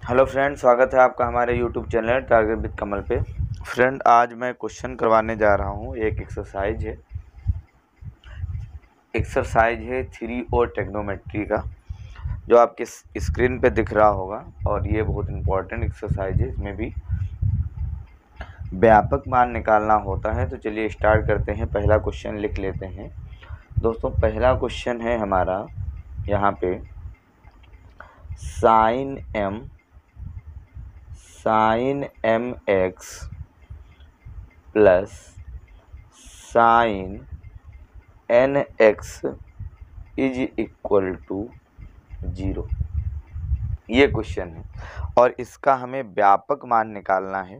Hello friend, स्वागत है आपका हमारे यूट्यूब चैनल टारगेट विद कमल पे। फ्रेंड, आज मैं क्वेश्चन करवाने जा रहा हूँ। एक एक्सरसाइज है थ्री और ट्रिग्नोमेट्री का, जो आपके स्क्रीन पे दिख रहा होगा। और ये बहुत इंपॉर्टेंट एक्सरसाइज है, इसमें भी व्यापक मान निकालना होता है। तो चलिए स्टार्ट करते हैं। पहला क्वेश्चन लिख लेते हैं दोस्तों। पहला क्वेश्चन है हमारा यहाँ पे sine m x plus sine n x is equal to 0। ये क्वेश्चन है और इसका हमें व्यापक मान निकालना है।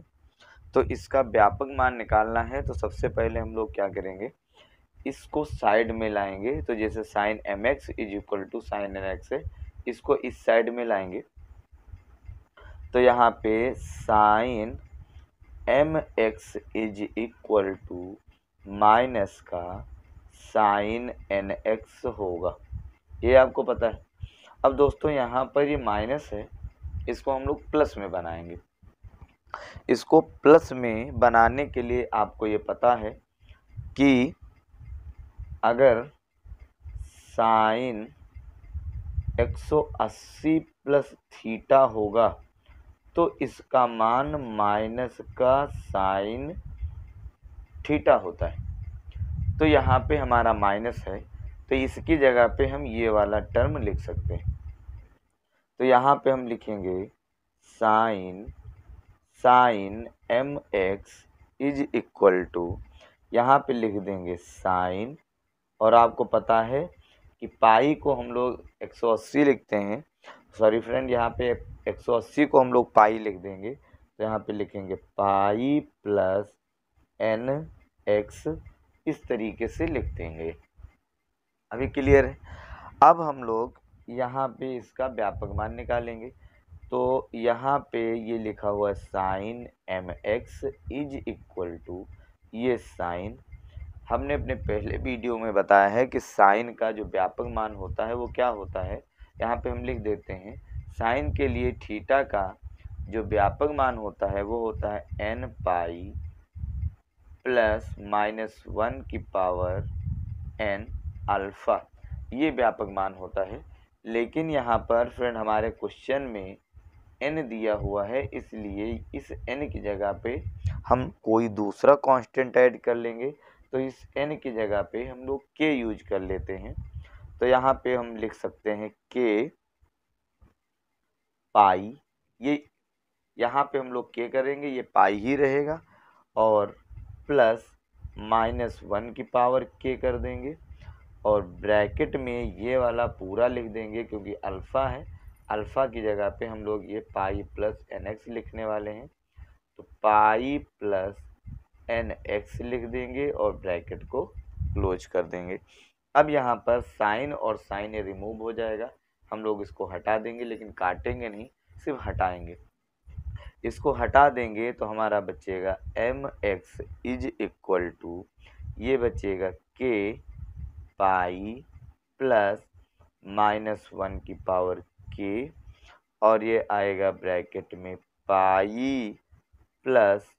तो इसका व्यापक मान निकालना है तो सबसे पहले हम लोग क्या करेंगे, इसको साइड में लाएंगे। तो जैसे sine m x is equal to sine n x है, इसको इस साइड में लाएंगे। तो यहाँ पे sine m x is equal to minus का साइन एन एक्स होगा। ये आपको पता है। अब दोस्तों यहाँ पर ये माइनस है, इसको हम लोग प्लस में बनाएंगे। इसको प्लस में बनाने के लिए आपको ये पता है कि अगर साइन 180 प्लस थीटा होगा तो इसका मान माइनस का साइन थीटा होता है। तो यहाँ पे हमारा माइनस है, तो इसकी जगह पे हम ये वाला टर्म लिख सकते हैं। तो यहाँ पे हम लिखेंगे sine m x is equal to, यहाँ पे लिख देंगे साइन, और आपको पता है कि पाई को हम लोग 180 लिखते हैं। सॉरी फ्रेंड, यहाँ पे 180 को हम लोग पाई लिख देंगे। तो यहाँ पे लिखेंगे पाई प्लस एन एक्स, इस तरीके से लिख देंगे। अभी क्लियर है। अब हम लोग यहाँ पे इसका व्यापक मान निकालेंगे। तो यहाँ पे ये लिखा हुआ है sine m x is equal to, ये साइन हमने अपने पहले वीडियो में बताया है कि साइन का जो व्यापक मान होता है वो क्या होता है। यहाँ पे हम लिख देते हैं, साइन के लिए थीटा का जो व्यापक मान होता है वो होता है एन पाई प्लस -1 की पावर एन अल्फ़ा। ये व्यापक मान होता है। लेकिन यहाँ पर फ्रेंड हमारे क्वेश्चन में n दिया हुआ है, इसलिए इस n की जगह पे हम कोई दूसरा कांस्टेंट ऐड कर लेंगे। तो इस n की जगह पे हम लोग k यूज कर लेते हैं। तो यहाँ पे हम लिख सकते हैं k पाई, ये यहाँ पे हम लोग k करेंगे, ये पाई ही रहेगा, और प्लस -1 की पावर k कर देंगे, और ब्रैकेट में ये वाला पूरा लिख देंगे क्योंकि अल्फ़ा है। अल्फ़ा की जगह पे हम लोग ये पाई प्लस एन एक्स लिखने वाले हैं। तो पाई प्लस एन एक्स लिख देंगे और ब्रैकेट को क्लोज कर देंगे। अब यहाँ पर साइन और साइन रिमूव हो जाएगा, हम लोग इसको हटा देंगे, लेकिन काटेंगे नहीं, सिर्फ हटाएंगे। इसको हटा देंगे तो हमारा बचेगा m x is equal to, ये बचेगा के पाई प्लस -1 की पावर के, और ये आएगा ब्रैकेट में पाई प्लस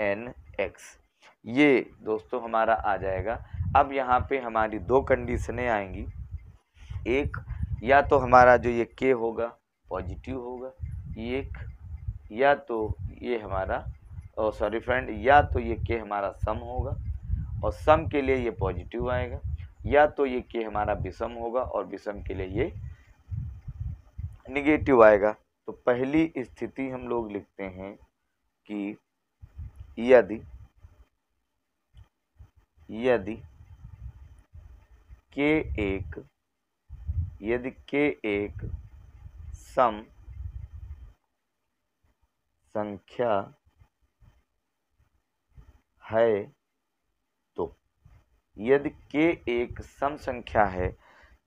एन एक्स। ये दोस्तों हमारा आ जाएगा। अब यहाँ पे हमारी दो कंडीशनें आएंगी। एक, या तो हमारा जो ये के होगा पॉजिटिव होगा, एक, या तो ये हमारा सॉरी फ्रेंड, या तो ये के हमारा सम होगा और सम के लिए ये पॉजिटिव आएगा, या तो ये के हमारा विषम होगा और विषम के लिए ये निगेटिव आएगा। तो पहली स्थिति हम लोग लिखते हैं कि यदि के एक सम संख्या है, तो यदि के एक सम संख्या है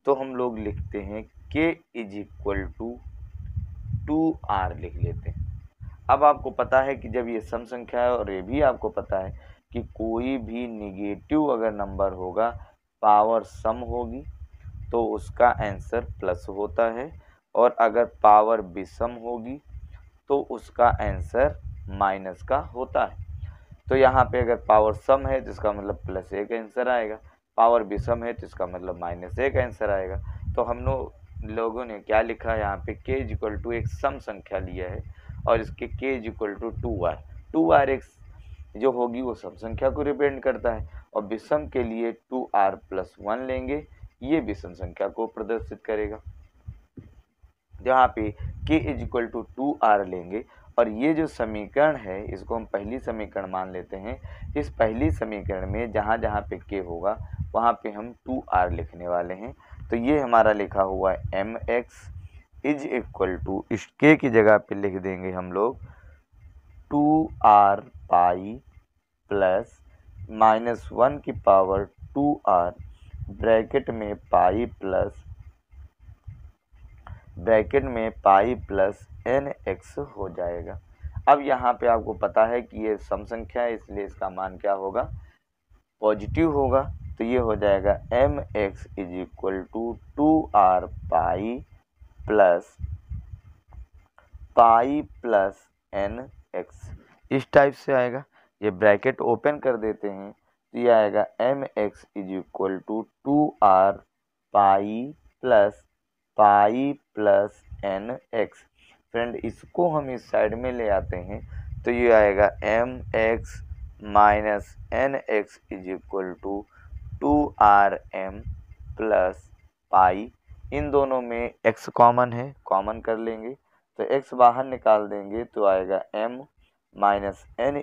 तो हम लोग लिखते हैं k is equal to 2r लिख लेते हैं। अब आपको पता है कि जब ये सम संख्या है, और ये भी आपको पता है कि कोई भी निगेटिव अगर नंबर होगा, पावर सम होगी, तो उसका आंसर प्लस होता है, और अगर पावर विषम होगी तो उसका आंसर माइनस का होता है। तो यहाँ पे अगर पावर सम है तो इसका मतलब +1 आंसर आएगा, पावर विषम है तो इसका मतलब -1 आंसर आएगा। तो हम लोगों ने क्या लिखा है यहाँ पे, k एक सम संख्या लिया है और इसके k 2r, 2r एक जो होगी वो सम संख्या को रिप्रेजेंट करता है और विषम के लिए 2r+1 लेंगे, ये विषम संख्या को प्रदर्शित करेगा। जहाँ पे k 2r लेंगे और ये जो समीकरण है इसको हम पहली समीकरण मान लेते हैं। इस पहली समीकरण में जहाँ जहाँ पे k होगा वहाँ पे हम 2r लिखने वाले हैं। तो ये हमारा लिखा हुआ है mx इस k की जगह पे लिख देंगे हम लोग 2r पाई प्लस -1 की पावर 2r ब्रैकेट में पाई प्लस nx हो जाएगा। अब यहाँ पे आपको पता है कि ये सम संख्या है इसलिए इसका मान क्या होगा, पॉजिटिव होगा। तो ये हो जाएगा mx 2r pi plus nx, इस टाइप से आएगा। ये ब्रैकेट ओपन कर देते हैं तो ये आएगा mx 2r pi plus nx। Friend इसको हम इस साइड में ले आते हैं तो ये आएगा mx minus nx 2rm plus pi. इन दोनों में x कॉमन है, कॉमन कर लेंगे तो x बाहर निकाल देंगे तो आएगा m minus n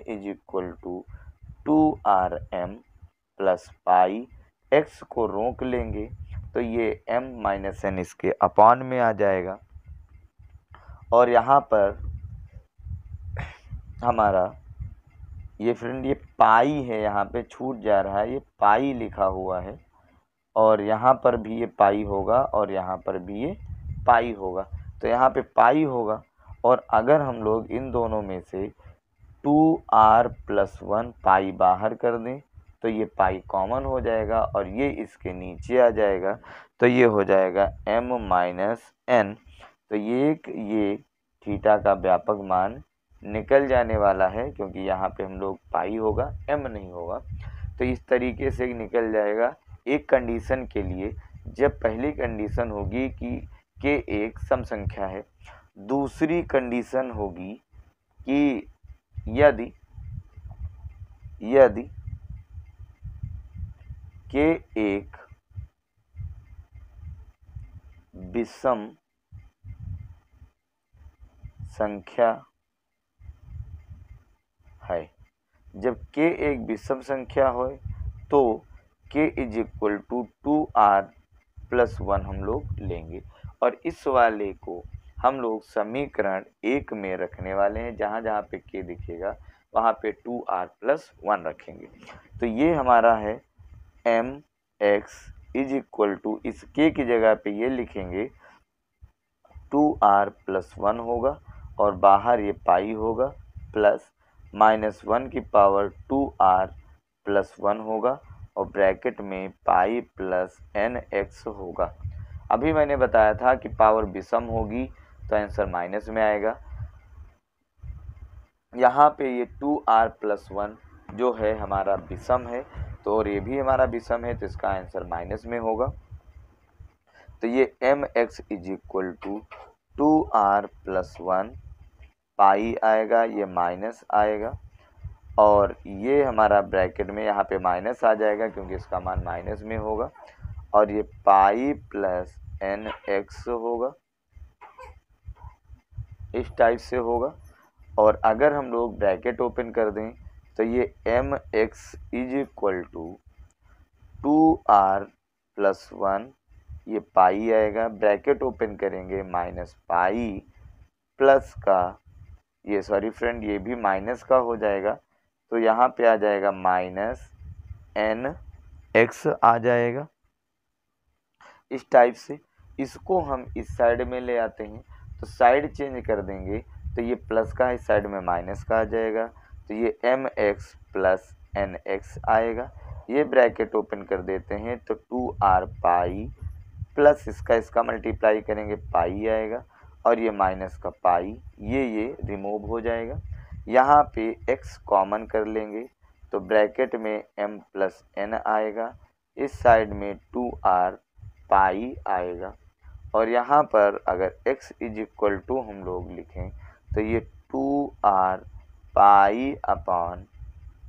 2rm plus पाई। x को रोक लेंगे तो ये m माइनस n इसके अपॉन में आ जाएगा और यहाँ पर हमारा ये फ्रेंड ये पाई है, यहाँ पे छूट जा रहा है, ये पाई लिखा हुआ है और यहाँ पर भी ये पाई होगा और यहाँ पर भी ये पाई होगा। तो यहाँ पे पाई होगा और अगर हम लोग इन दोनों में से 2r+1 पाई बाहर कर दें तो ये पाई कॉमन हो जाएगा और ये इसके नीचे आ जाएगा तो ये हो जाएगा m माइनस n। तो ये थीटा का व्यापक मान निकल जाने वाला है क्योंकि यहाँ पे हम लोग पाई होगा, m नहीं होगा। तो इस तरीके से निकल जाएगा एक कंडीशन के लिए, जब पहली कंडीशन होगी कि k एक सम संख्या है, दूसरी कंडीशन होगी कि यदि k एक विषम संख्या है। जब k एक विषम संख्या हो तो k 2r+1 हम लोग लेंगे और इस वाले को हम लोग समीकरण 1 में रखने वाले हैं। जहाँ जहाँ पे k दिखेगा वहाँ पे 2r+1 रखेंगे। तो ये हमारा है mx इस k की जगह पे ये लिखेंगे 2r+1 होगा और बाहर ये पाई होगा प्लस -1 की पावर 2r+1 होगा और ब्रैकेट में पाई प्लस nx होगा। अभी मैंने बताया था कि पावर विषम होगी तो आंसर माइनस में आएगा। यहाँ पे ये 2r+1 जो है हमारा विषम है तो और ये भी हमारा विषम है तो इसका आंसर माइनस में होगा। तो ये mx 2r+1 पाई आएगा, ये माइनस आएगा और ये हमारा ब्रैकेट में यहाँ पे माइनस आ जाएगा क्योंकि इसका मान माइनस में होगा और ये पाई प्लस nx होगा, इस टाइप से होगा। और अगर हम लोग ब्रैकेट ओपन कर दें तो ये mx 2r+1 ये पाई आएगा, ब्रैकेट ओपन करेंगे माइनस पाई प्लस का ये सॉरी फ्रेंड ये भी माइनस का हो जाएगा तो यहाँ पे आ जाएगा माइनस nx आ जाएगा। इस टाइप से इसको हम इस साइड में ले आते हैं तो साइड चेंज कर देंगे तो ये प्लस का इस साइड में माइनस का आ जाएगा तो ये mx प्लस nx आएगा। ये ब्रैकेट ओपन कर देते हैं तो 2r पाई प्लस इसका मल्टीप्लाई करेंगे पाई आएगा, और ये माइनस का पाई, ये रिमूव हो जाएगा। यहाँ पे x कॉमन कर लेंगे तो ब्रैकेट में m प्लस n आएगा, इस साइड में 2r पाई आएगा, और यहाँ पर अगर x इज इक्वल टू हम लोग लिखें तो ये 2r pi upon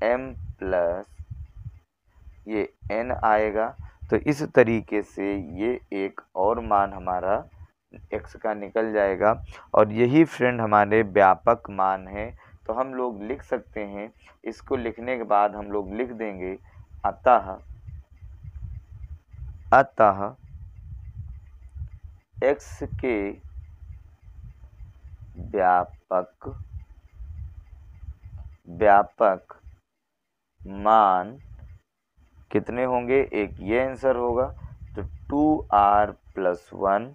m plus ये n आएगा। तो इस तरीके से ये एक और मान हमारा x का निकल जाएगा, और यही फ्रेंड हमारे व्यापक मान है। तो हम लोग लिख सकते हैं, इसको लिखने के बाद हम लोग लिख देंगे अतः x के व्यापक मान कितने होंगे, एक ये आंसर होगा। तो 2r plus 1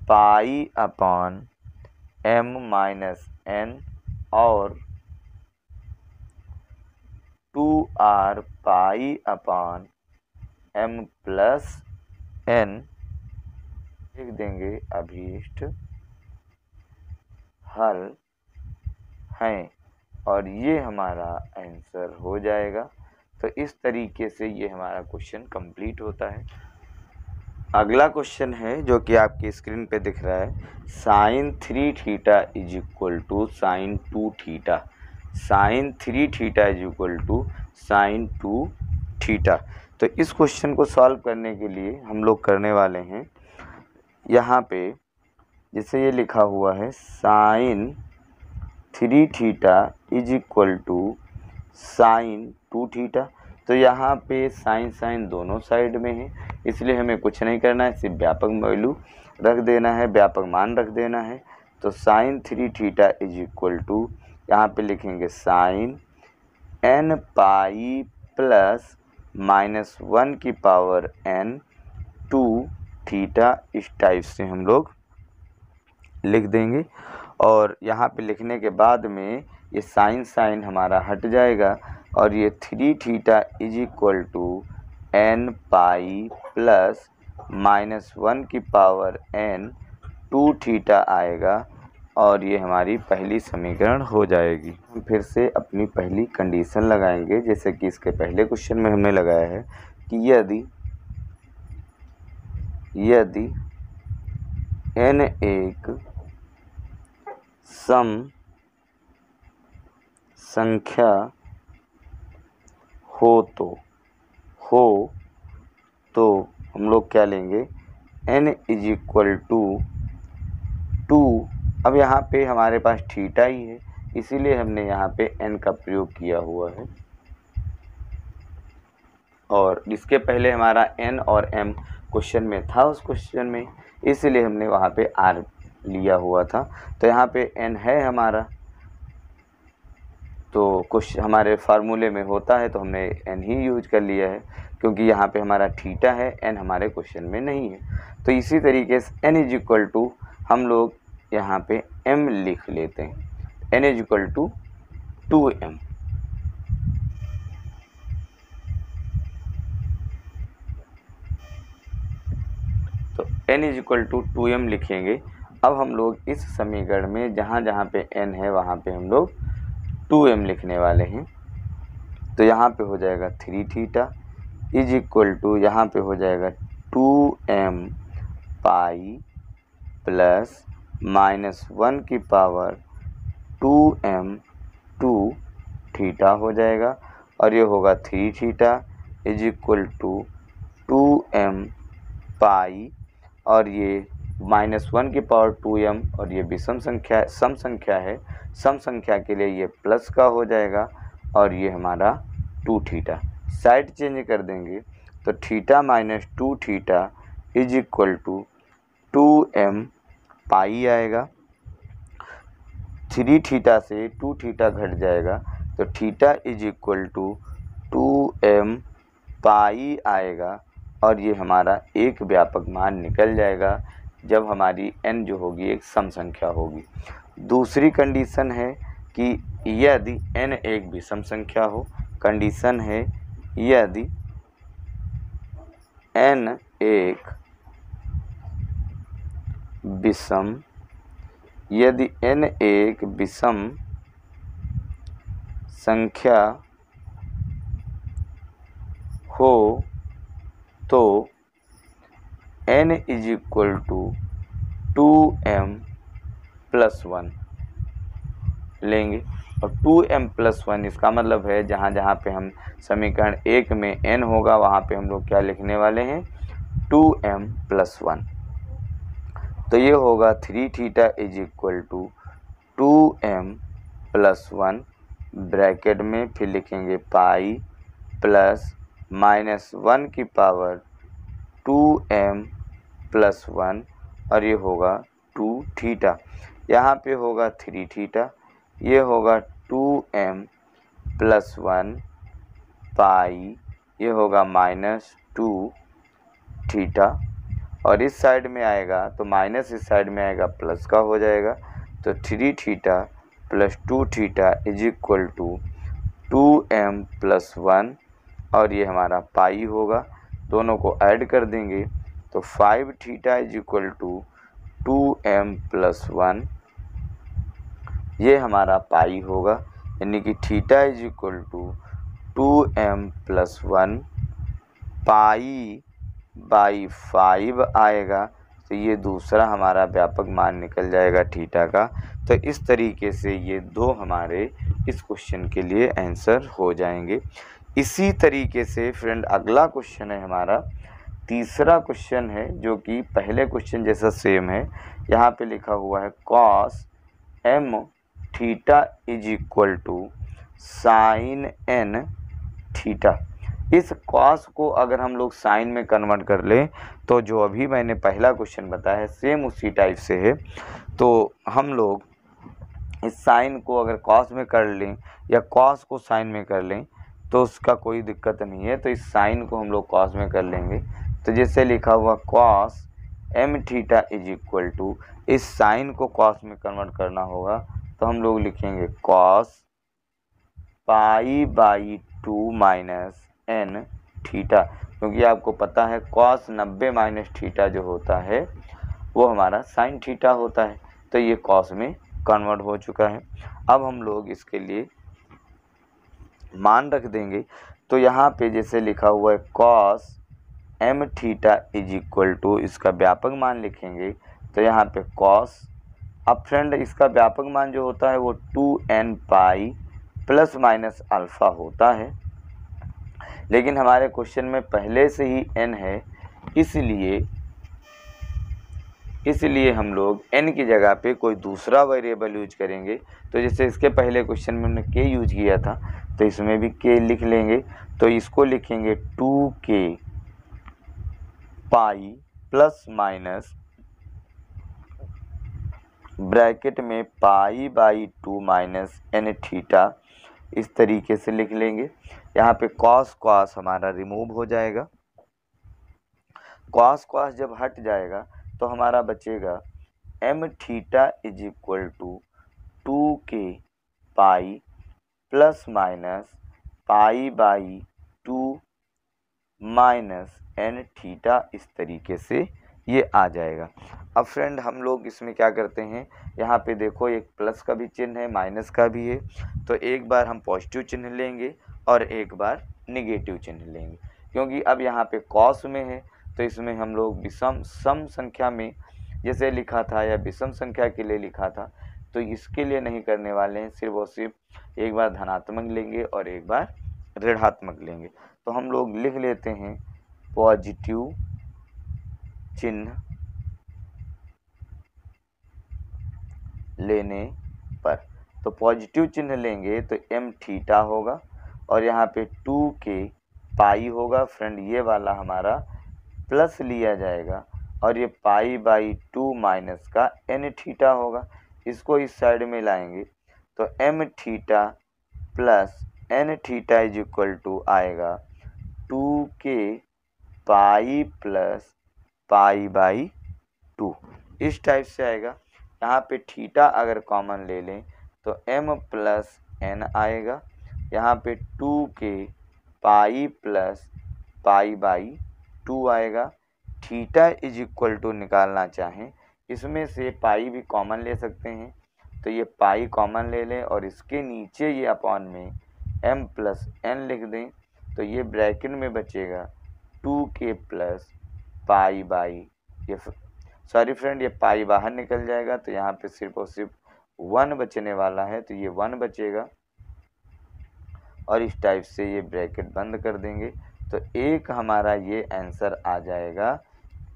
pi upon m minus n और 2r pi upon m plus n लिख देंगे अभीष्ट हल हैं, और ये हमारा आंसर हो जाएगा। तो इस तरीके से ये हमारा क्वेश्चन कंप्लीट होता है। अगला क्वेश्चन है जो कि आपकी स्क्रीन पे दिख रहा है, sine 3 theta is equal to sine 2 theta, sine 3 theta is equal to sine 2 theta. तो इस क्वेश्चन को सॉल्व करने के लिए हम लोग करने वाले हैं, यहाँ पे जैसे ये लिखा हुआ है sine 3 theta is equal to sine 2 theta. तो यहाँ पे साइन दोनों साइड में है, इसलिए हमें कुछ नहीं करना है, सिर्फ व्यापक वैल्यू रख देना है, व्यापक मान रख देना है। तो sine 3 theta is equal to यहाँ पे लिखेंगे sine n pi plus minus 1 की पावर n 2 थीटा, इस टाइप से हम लोग लिख देंगे। और यहाँ पे लिखने के बाद में ये साइन हमारा हट जाएगा, और ये 3 theta is equal to n pi plus minus 1 की पावर n 2 थीटा आएगा, और ये हमारी पहली समीकरण हो जाएगी। हम फिर से अपनी पहली कंडीशन लगाएंगे, जैसे कि इसके पहले क्वेश्चन में हमने लगाया है कि यदि n एक सम संख्या हो तो हम लोग क्या लेंगे, n इज इक्वल टू 2। अब यहाँ पे हमारे पास थीटा ही है, इसीलिए हमने यहाँ पे n का प्रयोग किया हुआ है, और इसके पहले हमारा n और m क्वेश्चन में था उस क्वेश्चन में, इसलिए हमने वहाँ पे r लिया हुआ था। तो यहाँ पे n है हमारा, तो कुछ हमारे फार्मूले में होता है तो हमने n ही यूज कर लिया है, क्योंकि यहाँ पे हमारा थीटा है, n हमारे क्वेश्चन में नहीं है। तो इसी तरीके से n इज इक्वल टू हम लोग यहाँ पे m लिख लेते हैं, n is equal to 2m। तो n is equal to 2m लिखेंगे। अब हम लोग इस समीकरण में जहाँ जहाँ पे n है वहाँ पे हम लोग 2m लिखने वाले हैं। तो यहाँ पे हो जाएगा 3 थीटा इज इक्वल टू यहाँ पे हो जाएगा 2m पाई प्लस माइनस 1 की पावर 2m 2 थीटा हो जाएगा, और ये होगा 3 theta is equal to 2m pi, और ये माइनस 1 की पावर 2m, और ये भी सम संख्या है, सम संख्या के लिए ये प्लस का हो जाएगा, और ये हमारा 2 थीटा। साइड चेंज कर देंगे तो theta minus 2 theta is equal to 2m pi आएगा। 3 थीटा से 2 थीटा घट जाएगा, तो theta is equal to 2m pi आएगा, और ये हमारा एक व्यापक मान निकल जाएगा जब हमारी n जो होगी एक सम संख्या होगी। दूसरी कंडीशन है कि यदि n एक विषम संख्या हो, कंडीशन है यदि n एक विषम, यदि n एक विषम संख्या हो तो n is equal to 2m+1 लेंगे। और 2m+1 इसका मतलब है जहाँ जहाँ पे हम समीकरण 1 में n होगा वहाँ पे हम लोग क्या लिखने वाले हैं, 2m+1। तो ये होगा 3 theta is equal to 2m+1 bracket में, फिर लिखेंगे पाई प्लस -1 की पावर 2m+1 और ये होगा 2 थीटा। यहाँ पे होगा 3 थीटा, ये होगा 2m+1 पाई, ये होगा -2 थीटा। और इस साइड में आएगा तो माइनस, इस साइड में आएगा प्लस का हो जाएगा। तो 3 theta plus 2 theta is equal to 2m+1 और ये हमारा पाई होगा। दोनों को ऐड कर देंगे तो 5 theta is equal to 2m+1, ये हमारा पाई होगा। यानी कि theta is equal to 2m+1 pi by 5 आएगा। तो ये दूसरा हमारा व्यापक मान निकल जाएगा थीटा का। तो इस तरीके से ये दो हमारे इस क्वेश्चन के लिए आंसर हो जाएंगे। इसी तरीके से फ्रेंड अगला क्वेश्चन है हमारा, तीसरा क्वेश्चन है जो कि पहले क्वेश्चन जैसा सेम है। यहाँ पे लिखा हुआ है cos m theta is equal to sine n theta. इस cos को अगर हम लोग साइन में कन्वर्ट कर लें तो जो अभी मैंने पहला क्वेश्चन बताया है सेम उसी टाइप से है। तो हम लोग इस साइन को अगर cos में कर लें या cos को साइन में कर लें तो उसका कोई दिक्कत नहीं है। तो इस साइन को हम लोग cos में कर लेंगे। तो जैसे लिखा हुआ cos m theta is equal to, इस साइन को cos में कन्वर्ट करना होगा तो हम लोग लिखेंगे cos pi by 2 minus n theta, क्योंकि आपको पता है cos 90 माइनस थीटा जो होता है वो हमारा साइन थीटा होता है। तो ये cos में कन्वर्ट हो चुका है। अब हम लोग इसके लिए मान रख देंगे। तो यहाँ पे जैसे लिखा हुआ है cos m theta is equal to, इसका व्यापक मान लिखेंगे तो यहाँ पे cos, अब फ्रेंड इसका व्यापक मान जो होता है वो 2n पाई प्लस माइनस अल्फ़ा होता है। लेकिन हमारे क्वेश्चन में पहले से ही n है, इसलिए हम लोग n की जगह पे कोई दूसरा वेरिएबल यूज करेंगे। तो जैसे इसके पहले क्वेश्चन में हमने k यूज किया था तो इसमें भी k लिख लेंगे। तो इसको लिखेंगे 2k pi plus minus bracket में पाई बाई 2 माइनस n थीटा, इस तरीके से लिख लेंगे। यहाँ पे cos हमारा रिमूव हो जाएगा। cos जब हट जाएगा तो हमारा बचेगा m theta is equal to 2k pi plus minus pi by 2 minus n theta, इस तरीके से ये आ जाएगा। अब फ्रेंड हम लोग इसमें क्या करते हैं, यहाँ पे देखो एक प्लस का भी चिन्ह है, माइनस का भी है। तो एक बार हम पॉजिटिव चिन्ह लेंगे और एक बार निगेटिव चिन्ह लेंगे, क्योंकि अब यहाँ पे cos में है तो इसमें हम लोग विषम सम संख्या में जैसे लिखा था या विषम संख्या के लिए लिखा था, तो इसके लिए नहीं करने वाले हैं। सिर्फ और सिर्फ एक बार धनात्मक लेंगे और एक बार ऋणात्मक लेंगे। तो हम लोग लिख लेते हैं पॉजिटिव चिन्ह लेने पर। तो पॉजिटिव चिन्ह लेंगे तो m थीटा होगा और यहाँ पे 2k पाई होगा। फ्रेंड ये वाला हमारा प्लस लिया जाएगा और ये पाई बाई 2 माइनस का n थीटा होगा। इसको इस साइड में लाएंगे तो m theta plus n theta is equal to आएगा 2k pi plus pi by 2, इस टाइप से आएगा। यहाँ पे थीटा अगर कॉमन ले लें तो m प्लस n आएगा। यहाँ पे 2k pi plus pi by 2 आएगा। थीटा इज इक्वल टू निकालना चाहें इसमें से पाई भी कॉमन ले सकते हैं, तो ये पाई कॉमन ले लें और इसके नीचे ये अपॉन में m प्लस n लिख दें, तो ये ब्रैकेट में बचेगा 2k प्लस पाई बाई, ये सॉरी फ्रेंड, ये पाई बाहर निकल जाएगा, तो यहाँ पे सिर्फ और सिर्फ 1 बचने वाला है, तो ये 1 बचेगा और इस टाइप से ये ब्रैकेट बंद कर देंगे। तो एक हमारा ये आंसर आ जाएगा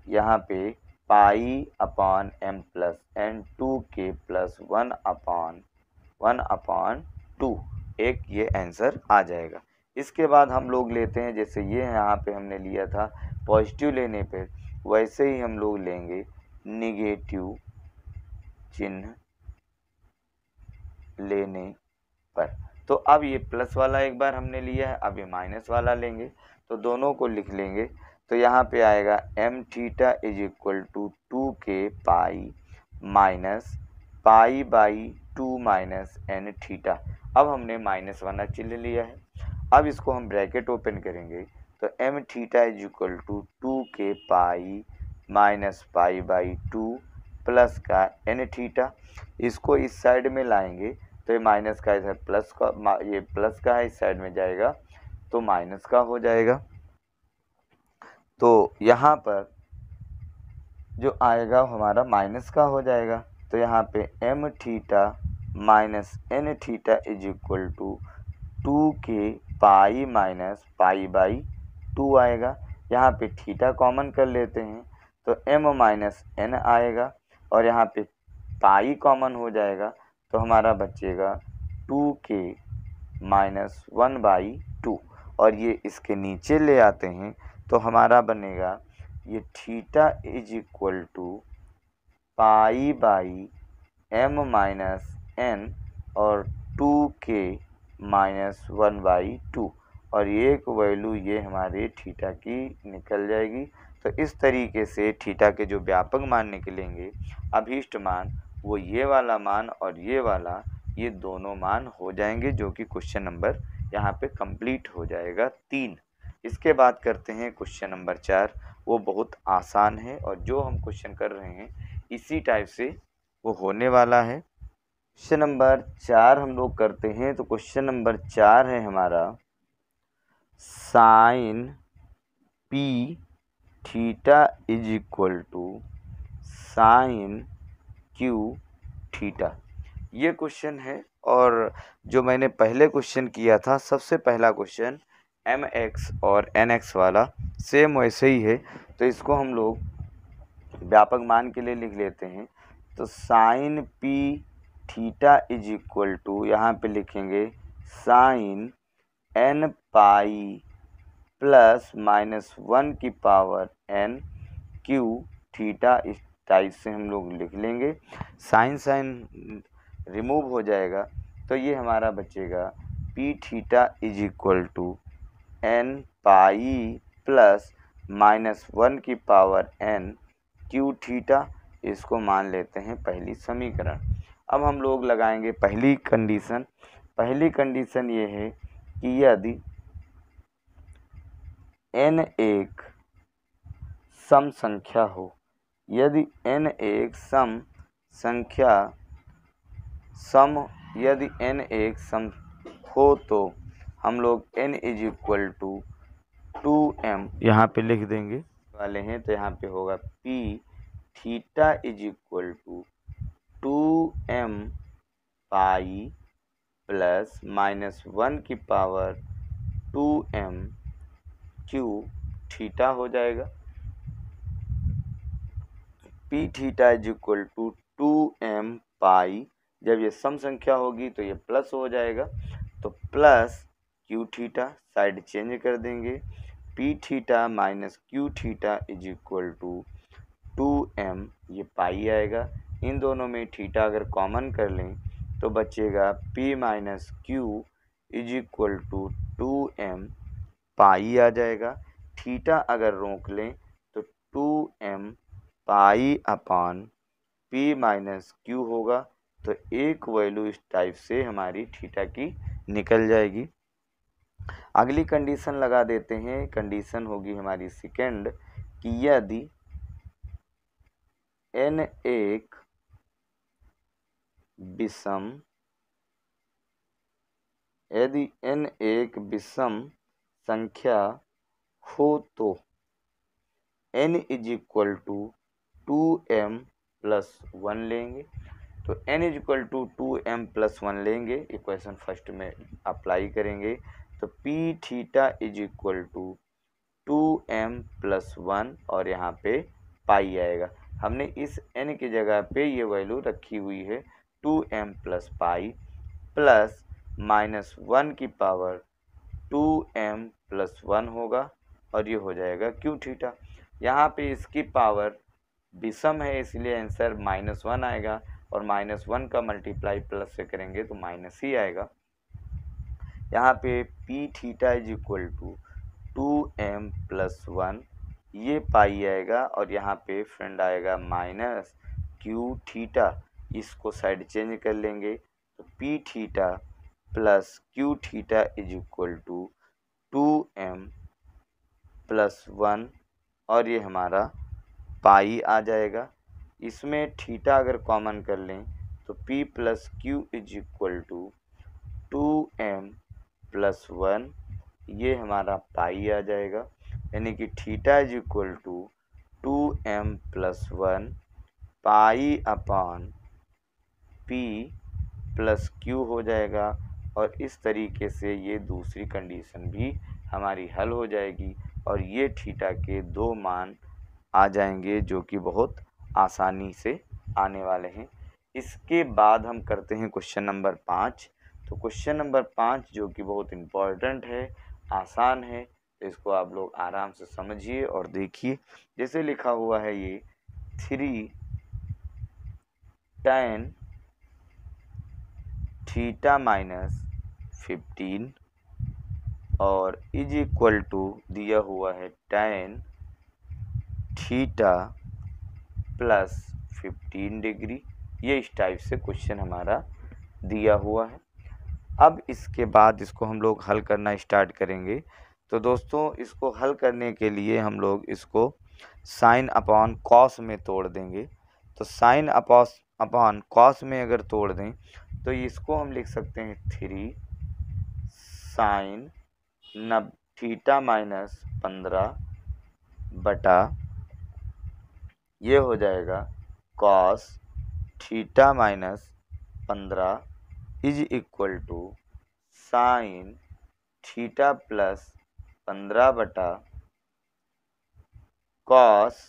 यहाँ पे pi upon m plus n 2k plus 1/2, एक ये आंसर आ जाएगा। इसके बाद हम लोग लेते हैं, जैसे ये यहाँ पे हमने लिया था पॉजिटिव लेने पे, वैसे ही हम लोग लेंगे निगेटिव चिन्ह लेने पर। तो अब ये प्लस वाला एक बार हमने लिया है, अब ये माइनस वाला लेंगे, तो दोनों को लिख लेंगे। तो यहाँ पे आएगा m theta is equal to 2k pi minus pi by 2 minus n theta. अब हमने माइनस वाला चिन्ह लिया है, अब इसको हम ब्रैकेट ओपन करेंगे, तो m theta is equal to 2k pi minus pi by 2 plus का n थीटा। इसको इस साइड में लाएंगे तो ये माइनस का इधर प्लस का, ये प्लस का है, इस साइड में जाएगा तो माइनस का हो जाएगा। तो यहाँ पर जो आएगा हमारा माइनस का हो जाएगा। तो यहाँ पे m theta minus n theta is equal to 2k pi minus pi by 2 आएगा। यहाँ पे थीटा कॉमन कर लेते हैं, तो m माइनस n आएगा और यहाँ पे पाई कॉमन हो जाएगा, तो हमारा बचेगा 2k माइनस 1/2 और ये इसके नीचे ले आते हैं, तो हमारा बनेगा ये theta is equal to pi by m minus n और 2k माइनस 1/2 और ये एक वैल्यू ये हमारे थीटा की निकल जाएगी। तो इस तरीके से थीटा के जो व्यापक मान निकलेंगे, अभीष्ट मान, वो ये वाला मान और ये वाला, ये दोनों मान हो जाएंगे, जो कि क्वेश्चन नंबर यहाँ पे कंप्लीट हो जाएगा 3। इसके बाद करते हैं क्वेश्चन नंबर 4। वो बहुत आसान है और जो हम क्वेश्चन कर रहे हैं इसी टाइप से वो होने वाला है। क्वेश्चन नंबर 4 हम लोग करते हैं। तो क्वेश्चन नंबर 4 है हमारा sine p theta is equal to sine q theta, ये क्वेश्चन है। और जो मैंने पहले क्वेश्चन किया था, सबसे पहला क्वेश्चन mx और nx वाला सेम वैसे ही है, तो इसको हम लोग व्यापक मान के लिए लिख लेते हैं। तो sine p theta is equal to, यहाँ पे लिखेंगे sine n pi plus minus 1 की पावर n q थीटा, इस टाइप से हम लोग लिख लेंगे। साइन साइन रिमूव हो जाएगा, तो ये हमारा बचेगा p theta is equal to n pi plus minus 1 की पावर n q थीटा। इसको मान लेते हैं पहली समीकरण। अब हम लोग लगाएंगे पहली कंडीशन। पहली कंडीशन ये है कि यदि n एक सम संख्या हो, यदि n एक सम संख्या यदि n एक सम हो, तो हम लोग n is equal to 2m यहाँ पे लिख देंगे वाले हैं। तो यहाँ पे होगा p theta is equal to 2m pi plus minus 1 की पावर 2m q थीटा हो जाएगा। p theta is equal to 2m pi, जब ये सम संख्या होगी तो ये प्लस हो जाएगा, तो plus q theta, side change कर देंगे, p theta minus q theta is equal to 2m, ये पाई आएगा। इन दोनों में थीटा अगर कॉमन कर लें तो बचेगा p minus q is equal to 2m pi आ जाएगा। थीटा अगर रोक लें तो 2m pi upon p minus q होगा। तो एक वैल्यू इस टाइप से हमारी थीटा की निकल जाएगी। अगली कंडीशन लगा देते हैं। कंडीशन होगी हमारी सेकंड कि यदि n एक विषम संख्या हो तो n is equal to 2m plus 1 लेंगे। तो n is equal to 2m plus 1 लेंगे, इक्वेशन फर्स्ट में अप्लाई करेंगे तो p theta is equal to 2m plus 1 और यहाँ पे पाई आएगा। हमने इस n की जगह पे ये वैल्यू रखी हुई है 2m प्लस पाई प्लस -1 की पावर 2m प्लस 1 होगा और ये हो जाएगा क्यू थीटा। यहाँ पे इसकी पावर विषम है इसलिए आंसर -1 आएगा और -1 का मल्टीप्लाई प्लस से करेंगे तो माइनस ही आएगा। यहाँ पे P theta is equal to 2m plus 1 ये पाई आएगा और यहाँ पे फ्रेंड आएगा माइनस क्यू थीटा, इसको साइड चेंज कर लेंगे तो P theta plus Q theta is equal to 2m plus 1 और ये हमारा पाई आ जाएगा। इसमें थीटा अगर कॉमन कर लें तो p plus Q is equal to 2m plus 1 ये हमारा पाई आ जाएगा, यानी कि theta is equal to 2m plus 1 pi upon p plus Q हो जाएगा। और इस तरीके से ये दूसरी कंडीशन भी हमारी हल हो जाएगी और ये थीटा के 2 मान आ जाएंगे जो कि बहुत आसानी से आने वाले हैं। इसके बाद हम करते हैं क्वेश्चन नंबर 5। तो क्वेश्चन नंबर 5 जो कि बहुत इम्पॉर्टेंट है, आसान है, तो इसको आप लोग आराम से समझिए और देखिए। जैसे लिखा हुआ है ये 3 tan थीटा माइनस 15 और इज इक्वल टू दिया हुआ है tan थीटा प्लस 15 डिग्री। ये इस टाइप से क्वेश्चन हमारा दिया हुआ है। अब इसके बाद इसको हम लोग हल करना स्टार्ट करेंगे। तो दोस्तों इसको हल करने के लिए हम लोग इसको साइन अपॉन कॉस में तोड़ देंगे। तो साइन अपॉन कॉस में अगर तोड़ दें तो इसको हम लिख सकते हैं 3 साइन थीटा माइनस 15 बटा ये हो जाएगा cos theta minus 15 is equal to sine theta plus 15 बटा कॉस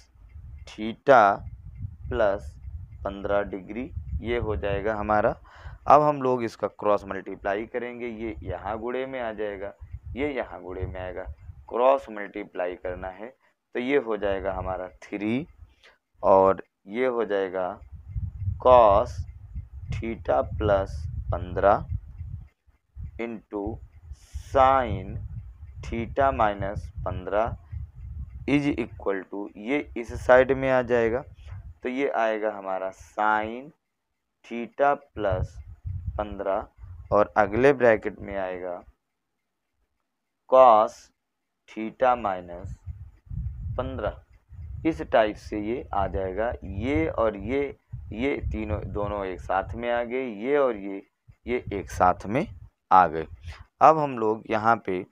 थीटा प्लस 15 डिग्री। ये हो जाएगा हमारा। अब हम लोग इसका क्रॉस मल्टीप्लाई करेंगे, ये यहाँ गुणे में आ जाएगा, ये यहाँ गुणे में आएगा, क्रॉस मल्टीप्लाई करना है तो ये हो जाएगा हमारा 3 और ये हो जाएगा cos theta plus 15 into sine theta minus 15 is equal to ये इस साइड में आ जाएगा तो ये आएगा हमारा साइन थीटा प्लस 15 और अगले ब्रैकेट में आएगा कॉस थीटा माइनस 15। इस टाइप से ये आ जाएगा। ये और ये तीनों दोनों एक साथ में आ गए, ये और ये एक साथ में आ गए। अब हम लोग यहाँ पे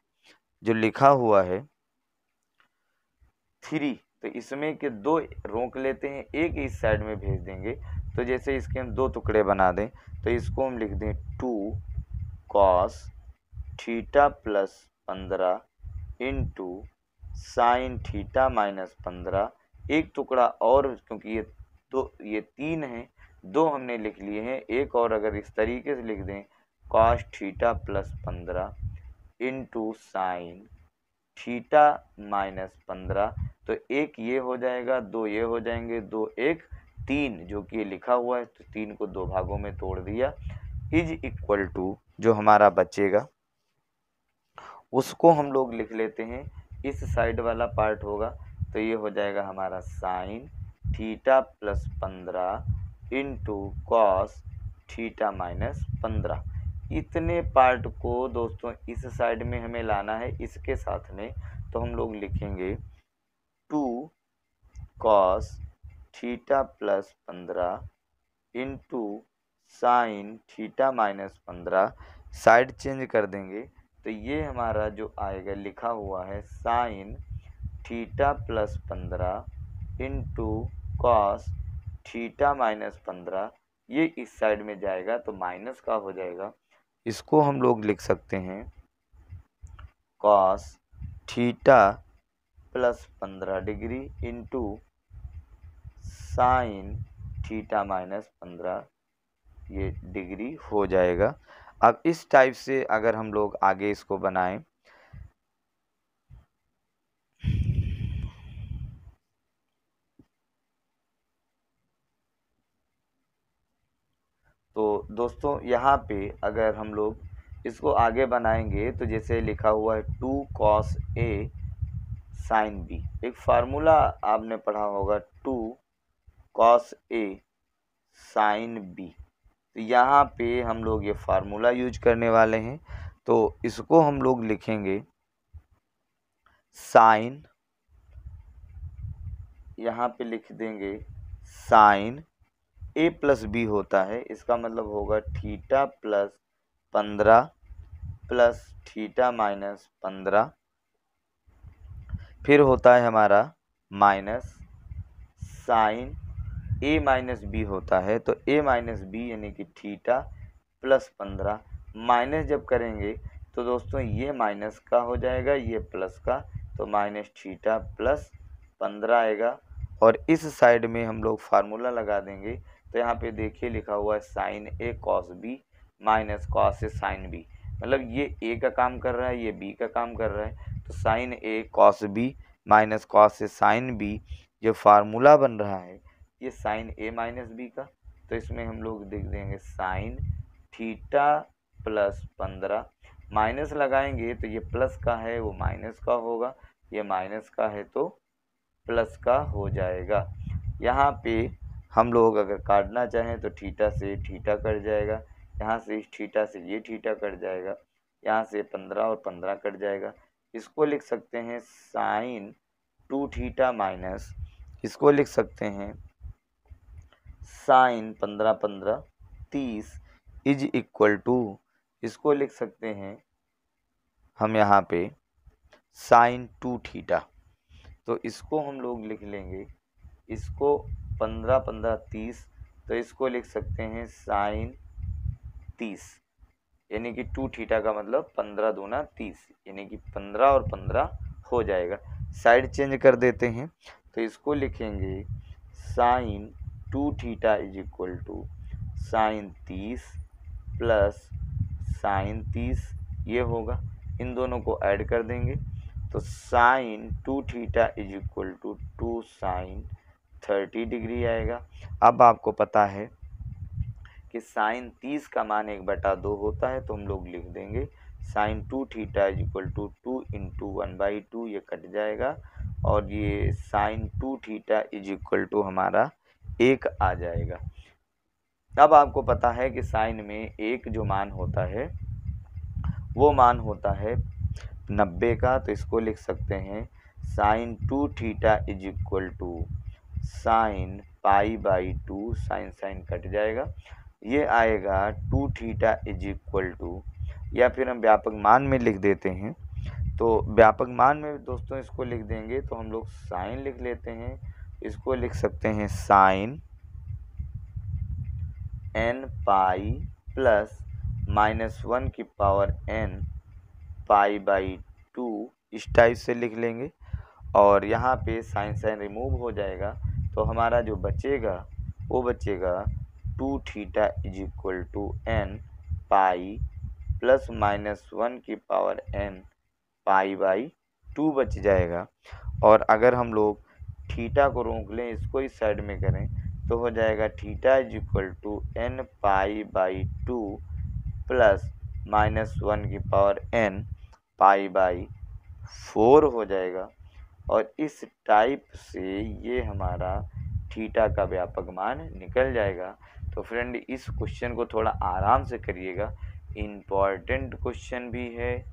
जो लिखा हुआ है 3 तो इसमें के 2 रोक लेते हैं, एक इस साइड में भेज देंगे। तो जैसे इसके हम 2 टुकड़े बना दें तो इसको हम लिख दें 2 cos theta plus 15 into sine theta minus 15। एक टुकड़ा और, क्योंकि ये 3 हैं, 2 हमने लिख लिए हैं, एक और अगर इस तरीके से लिख दें cos theta plus 15 into sine theta minus 15 तो एक ये हो जाएगा, 2 ये हो जाएंगे, 2 1 3 जो कि लिखा हुआ है तो 3 को 2 भागों में तोड़ दिया इज इक्वल टू जो हमारा बचेगा उसको हम लोग लिख लेते हैं, इस साइड वाला पार्ट होगा तो ये हो जाएगा हमारा sign theta plus 15 into cos theta minus 15। इतने पार्ट को दोस्तों इस साइड में हमें लाना है इसके साथ में, तो हम लोग लिखेंगे 2 cos theta plus 15 into sine theta minus 15, side change कर देंगे तो ये हमारा जो आएगा लिखा हुआ है sign theta plus 15 into cos theta minus 15, ये इस साइड में जाएगा तो माइनस का हो जाएगा। इसको हम लोग लिख सकते हैं cos theta plus 15 degree into sine theta minus 15, ये डिग्री हो जाएगा। अब इस टाइप से अगर हम लोग आगे इसको बनाएं तो दोस्तों यहाँ पे अगर हम लोग इसको आगे बनाएंगे तो जैसे लिखा हुआ है 2 cos A sin B, एक फार्मूला आपने पढ़ा होगा 2 cos A sin B, तो यहाँ पे हम लोग ये फार्मूला यूज करने वाले हैं। तो इसको हम लोग लिखेंगे साइन, यहाँ पे लिख देंगे साइन A प्लस बी होता है, इसका मतलब होगा theta plus 15 plus theta minus 15, फिर होता है हमारा minus sine A minus B होता है, तो A माइनस बी यानी कि थीटा प्लस 15, माइनस जब करेंगे तो दोस्तों ये माइनस का हो जाएगा, ये प्लस का, तो माइनस थीटा प्लस 15 आएगा। और इस साइड में हम लोग फार्मूला लगा देंगे तो यहाँ पे देखिए लिखा हुआ है sign A cos B minus cos A sine B, मतलब ये ए का काम कर रहा है, ये बी का काम कर रहा है, तो sign A cos B minus cos A sine B जो फार्मूला बन रहा है ये साइन ए माइनस बी का, तो इसमें हम लोग लिख देंगे साइन थीटा प्लस 15, माइनस लगाएंगे तो ये प्लस का है वो माइनस का होगा, ये माइनस का है तो प्लस का हो जाएगा। यहाँ पे हम लोग अगर काटना चाहें तो थीटा से थीटा कट जाएगा, यहाँ से इस थीटा से ये थीटा कट जाएगा, यहाँ से 15 और 15 कट जाएगा। इसको लिख सकते हैं साइन 2 थीटा माइनस, इसको लिख सकते हैं साइन 15 15 30 इज इक्वल टू, इसको लिख सकते हैं हम यहाँ पे साइन 2 थीटा, तो इसको हम लोग लिख लेंगे, इसको 15 15 30, तो इसको लिख सकते हैं साइन 30 यानी कि 2 थीटा का मतलब 15 दूना 30 यानी कि 15 और 15 हो जाएगा। साइड चेंज कर देते हैं तो इसको लिखेंगे sine 2 theta is equal to sine 30 plus sine 30, ये होगा, इन दोनों को ऐड कर देंगे तो sine 2 theta is equal to 2 sine 30 degree आएगा। अब आपको पता है कि साइन 30 का मान 1/2 होता है, तो हम लोग लिख देंगे sine 2 theta is equal to 2 into 1/2, ये कट जाएगा और ये sine 2 theta is equal to हमारा 1 आ जाएगा। अब आपको पता है कि साइन में एक जो मान होता है वो मान होता है 90 का, तो इसको लिख सकते हैं sine 2 theta is equal to sine π/2, sine sine cut जाएगा, ये आएगा 2 थीटा इज इक्वल टू, या फिर हम व्यापक मान में लिख देते हैं, तो व्यापक मान में दोस्तों इसको लिख देंगे तो हम लोग साइन लिख लेते हैं, इसको लिख सकते हैं साइन n पाई प्लस -1 की पावर n π/2, इस टाइप से लिख लेंगे और यहाँ पे साइन साइन रिमूव हो जाएगा, तो हमारा जो बचेगा वो बचेगा 2 theta is equal to n pi plus -1 की पावर n π/2 बच जाएगा। और अगर हम लोग थीटा को रोक लें, इसको इस साइड में करें, तो हो जाएगा theta is equal to n π/2 plus -1 की पावर n π/4 हो जाएगा। और इस टाइप से ये हमारा थीटा का व्यापक मान निकल जाएगा। तो फ्रेंड इस क्वेश्चन को थोड़ा आराम से करिएगा, इम्पॉर्टेंट क्वेश्चन भी है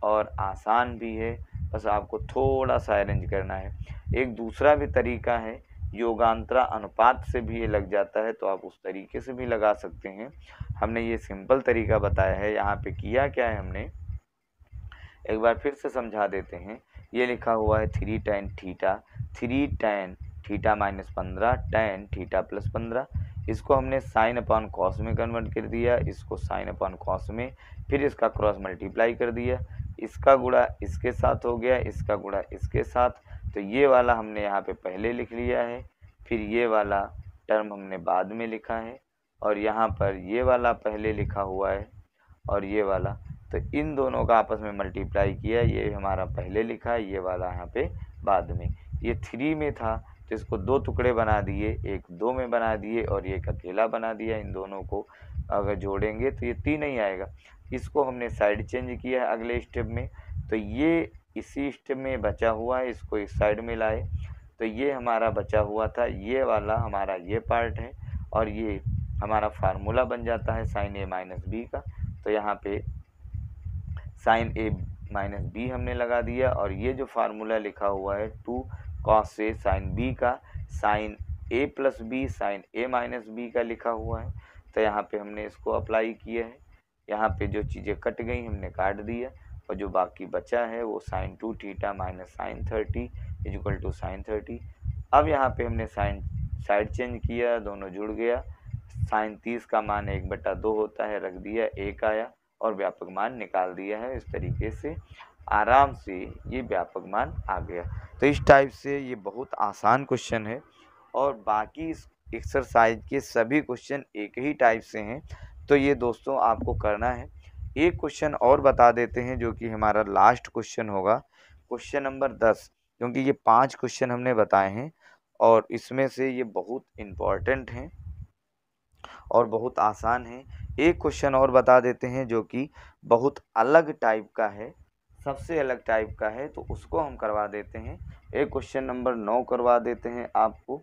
और आसान भी है, बस आपको थोड़ा सा अरेंज करना है। एक दूसरा भी तरीका है, योगांतरा अनुपात से भी ये लग जाता है, तो आप उस तरीके से भी लगा सकते हैं। हमने ये सिंपल तरीका बताया है। यहाँ पे किया क्या है हमने, एक बार फिर से समझा देते हैं। ये लिखा हुआ है 3 tan theta, 3 tan theta minus 15 tan theta plus 15। इसको हमने साइन अपॉन कॉस में कन्वर्ट कर दिया, इसको साइन अपॉन कॉस में, फिर इसका क्रॉस मल्टीप्लाई कर दिया, इसका गुणा इसके साथ हो गया, इसका गुणा इसके साथ। तो ये वाला हमने यहाँ पे पहले लिख लिया है, फिर ये वाला टर्म हमने बाद में लिखा है, और यहाँ पर ये वाला पहले लिखा हुआ है और ये वाला, तो इन दोनों का आपस में मल्टीप्लाई किया। ये हमारा पहले लिखा है, ये वाला यहाँ पे बाद में। ये 3 में था तो इसको 2 टुकड़े बना दिए, एक 2 में बना दिए और एक अकेला बना दिया। इन दोनों को अगर जोड़ेंगे तो ये 3 नहीं आएगा। इसको हमने साइड चेंज किया है अगले स्टेप में, तो ये इसी स्टेप में बचा हुआ है, इसको इस साइड में लाए, तो ये हमारा बचा हुआ था, ये वाला हमारा ये पार्ट है, और ये हमारा फार्मूला बन जाता है साइन ए माइनस बी का। तो यहाँ पे साइन ए माइनस बी हमने लगा दिया, और ये जो फार्मूला लिखा हुआ है 2 cos ए साइन बी का साइन ए प्लस बी साइन ए माइनस बी का लिखा हुआ है। तो यहाँ पे हमने इसको अप्लाई किया है। यहाँ पे जो चीज़ें कट गई हमने काट दिया, और जो बाकी बचा है वो sine 2 theta minus sine 30 equal to sine 30। अब यहाँ पे हमने साइड चेंज किया, दोनों जुड़ गया। साइन 30 का मान 1/2 होता है, रख दिया, 1 आया और व्यापक मान निकाल दिया है। इस तरीके से आराम से ये व्यापक मान आ गया। तो इस टाइप से ये बहुत आसान क्वेश्चन है, और बाकी इस एक्सरसाइज के सभी क्वेश्चन एक ही टाइप से हैं। तो ये दोस्तों आपको करना है। एक क्वेश्चन और बता देते हैं जो कि हमारा लास्ट क्वेश्चन होगा, क्वेश्चन नंबर 10, क्योंकि ये 5 क्वेश्चन हमने बताए हैं और इसमें से ये बहुत इम्पॉर्टेंट हैं और बहुत आसान है। एक क्वेश्चन और बता देते हैं जो कि बहुत अलग टाइप का है, सबसे अलग टाइप का है, तो उसको हम करवा देते हैं। एक क्वेश्चन नंबर 9 करवा देते हैं आपको।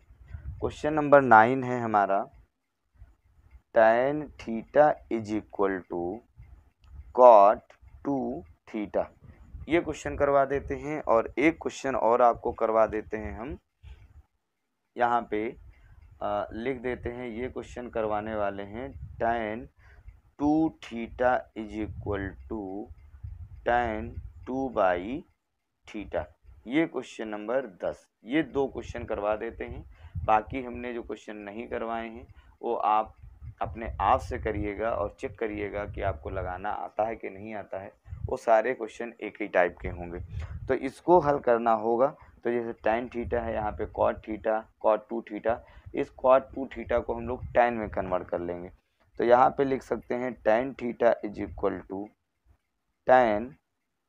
क्वेश्चन नंबर 9 है हमारा, tan theta is equal to cot 2 theta. ये क्वेश्चन करवा देते हैं। और एक क्वेश्चन और आपको करवा देते हैं हम, यहाँ पे लिख देते हैं। ये क्वेश्चन करवाने वाले हैं tan 2 theta is equal to tan 2/थीटा। ये क्वेश्चन नंबर 10। ये 2 क्वेश्चन करवा देते हैं। बाकी हमने जो क्वेश्चन नहीं करवाए हैं वो आप अपने आप से करिएगा और चेक करिएगा कि आपको लगाना आता है कि नहीं आता है। वो सारे क्वेश्चन एक ही टाइप के होंगे, तो इसको हल करना होगा। तो जैसे tan थीटा है, यहाँ पे cot थीटा cot 2 थीटा, इस cot 2 थीटा को हम लोग tan में कन्वर्ट कर लेंगे। तो यहाँ पे लिख सकते हैं tan theta is equal to tan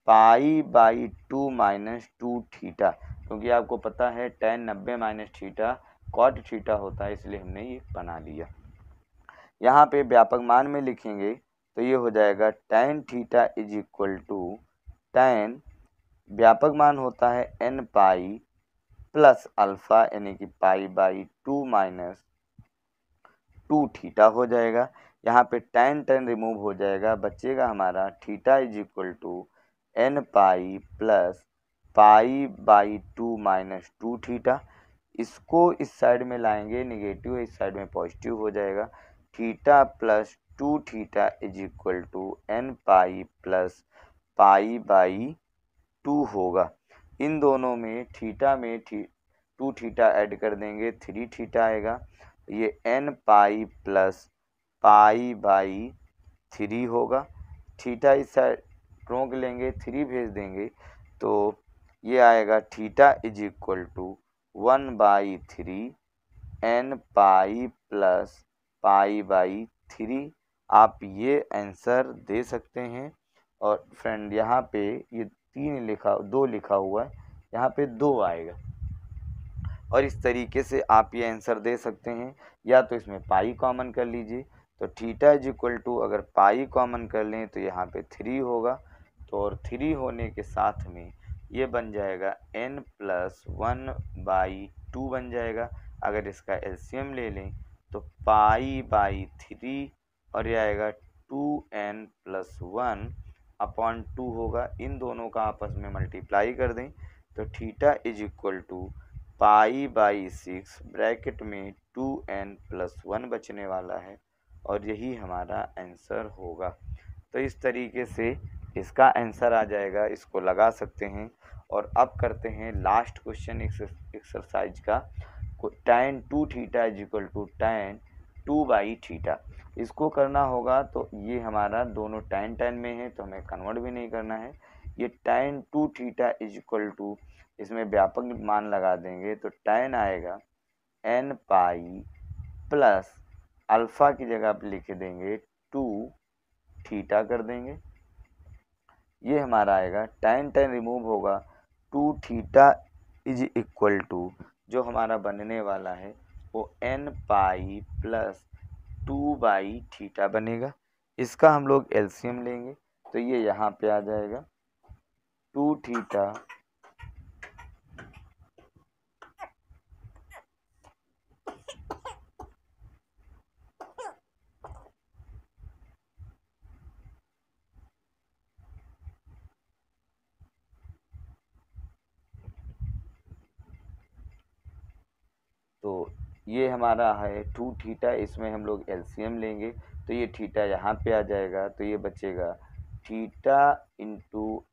π/2 minus 2 theta, क्योंकि आपको पता है tan 90 minus theta cot theta होता है, इसलिए हमने ये बना लिया। यहाँ पे व्यापक मान में लिखेंगे तो ये हो जाएगा tan theta is equal to tan, व्यापक मान होता है n पाई प्लस अल्फ़ा यानी कि π/2 माइनस 2 थीटा हो जाएगा। यहाँ पे tan रिमूव हो जाएगा, बचेगा हमारा theta is equal to n pi plus π/2 minus 2 theta. इसको इस साइड में लाएंगे, निगेटिव इस साइड में पॉजिटिव हो जाएगा। Theta plus 2 theta is equal to n pi plus π/2 होगा। इन दोनों में थीटा में 2 थीटा ऐड कर देंगे, 3 थीटा आएगा। ये n पाई प्लस π/3 होगा। थीटा इस साइड रोक लेंगे, 3 भेज देंगे, तो ये आएगा theta is equal to 1/3 n pi plus π/3। आप ये आंसर दे सकते हैं। और फ्रेंड यहाँ पे ये 2 लिखा हुआ है, यहाँ पे 2 आएगा। और इस तरीके से आप ये आंसर दे सकते हैं। या तो इसमें पाई कॉमन कर लीजिए, तो थीटा इज इक्वल टू अगर पाई कॉमन कर लें तो यहाँ पे 3 होगा। तो और 3 होने के साथ में ये बन जाएगा n प्लस 1/2 बन जाएगा। अगर इसका एलसीएम ले लें तो π/3 और ये आएगा 2n प्लस 1/2 होगा। इन दोनों का आपस में मल्टीप्लाई कर दें तो थीटा इज इक्वल टू पाई/6 ब्रैकेट में 2n+1 बचने वाला है और यही हमारा आंसर होगा। तो इस तरीके से इसका आंसर आ जाएगा, इसको लगा सकते हैं। और अब करते हैं लास्ट क्वेश्चन एक्सरसाइज का। tan 2θ = tan 2/θ। इसको करना होगा तो ये हमारा दोनों tan में है तो हमें कन्वर्ट भी नहीं करना है। ये tan 2θ = इसमें व्यापक मान लगा देंगे तो tan आएगा n पाई प्लस अल्फा की जगह पे लिख देंगे 2θ कर देंगे। ये हमारा आएगा tan रिमूव होगा 2θ = जो हमारा बनने वाला है वो n पाई प्लस 2/θ बनेगा। इसका हम लोग एलसीएम लेंगे तो ये यहाँ पे आ जाएगा 2θ तो ये हमारा है 2θ। इसमें हम लोग एलसीएम लेंगे तो ये थीटा यहाँ पे आ जाएगा तो ये बचेगा θ ×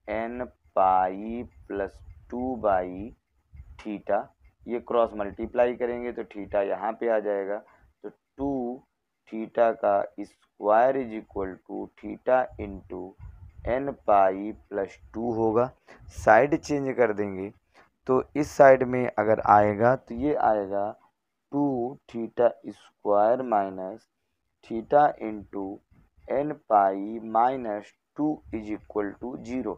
n पाई प्लस 2/θ। ये क्रॉस मल्टीप्लाई करेंगे तो थीटा यहाँ पे आ जाएगा तो 2θ का स्क्वायर = θ × n पाई प्लस 2 होगा। साइड चेंज कर देंगे तो इस साइड में अगर आएगा तो ये आएगा 2θ square minus θ × n pi minus 2 = 0।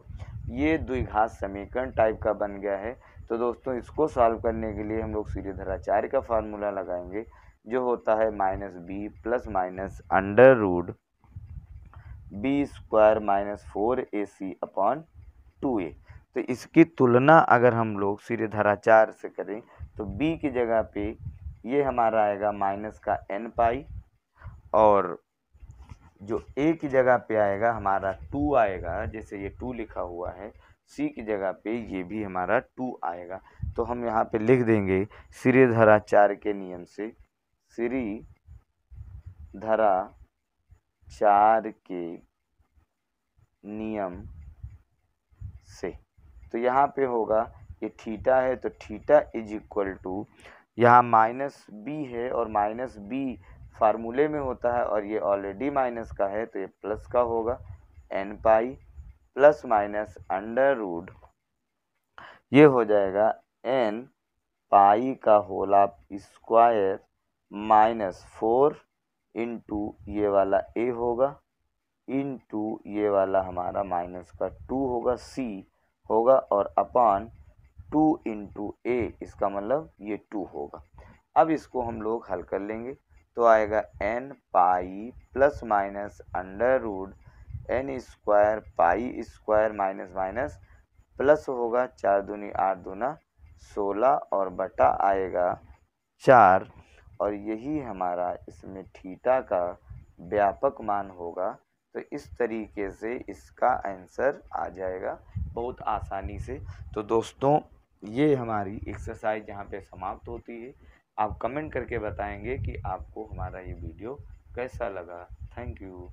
ये द्विघात समीकरण टाइप का बन गया है। तो दोस्तों इसको सॉल्व करने के लिए हम लोग सीरीधराचार्य का फार्मूला लगाएंगे जो होता है -b plus minus √ b² - 4ac/2a। तो इसकी तुलना अगर हम लोग सीरीधराचार्य से करें तो b की जगह पे ये हमारा आएगा माइनस का n पाई और जो a की जगह पे आएगा हमारा 2 आएगा। जैसे ये 2 लिखा हुआ है, c की जगह पे ये भी हमारा 2 आएगा। तो हम यहाँ पे लिख देंगे सीरीधराचार्य के नियम से, सीरीधराचार्य के नियम से। तो यहाँ पे होगा ये थीटा है तो थीटा = यहाँ -b है और -b फार्मूले में होता है और ये ऑलरेडी माइनस का है तो ये प्लस का होगा n पाई प्लस माइनस √ ये हो जाएगा n पाई का होल स्क्वायर -4 × ये वाला a होगा इंटू ये वाला हमारा माइनस का 2 होगा, c होगा और अपॉन 2 × a, इसका मतलब ये 2 होगा। अब इसको हम लोग हल कर लेंगे तो आएगा n pi plus minus √ n² पाई² माइनस माइनस प्लस होगा 4 दूनी 8 दूना 16 और बटा आएगा 4 और यही हमारा इसमें थीटा का व्यापक मान होगा। तो इस तरीके से इसका आंसर आ जाएगा बहुत आसानी से। तो दोस्तों ये हमारी एक्सरसाइज यहाँ पे समाप्त होती है। आप कमेंट करके बताएंगे कि आपको हमारा ये वीडियो कैसा लगा। Thank you.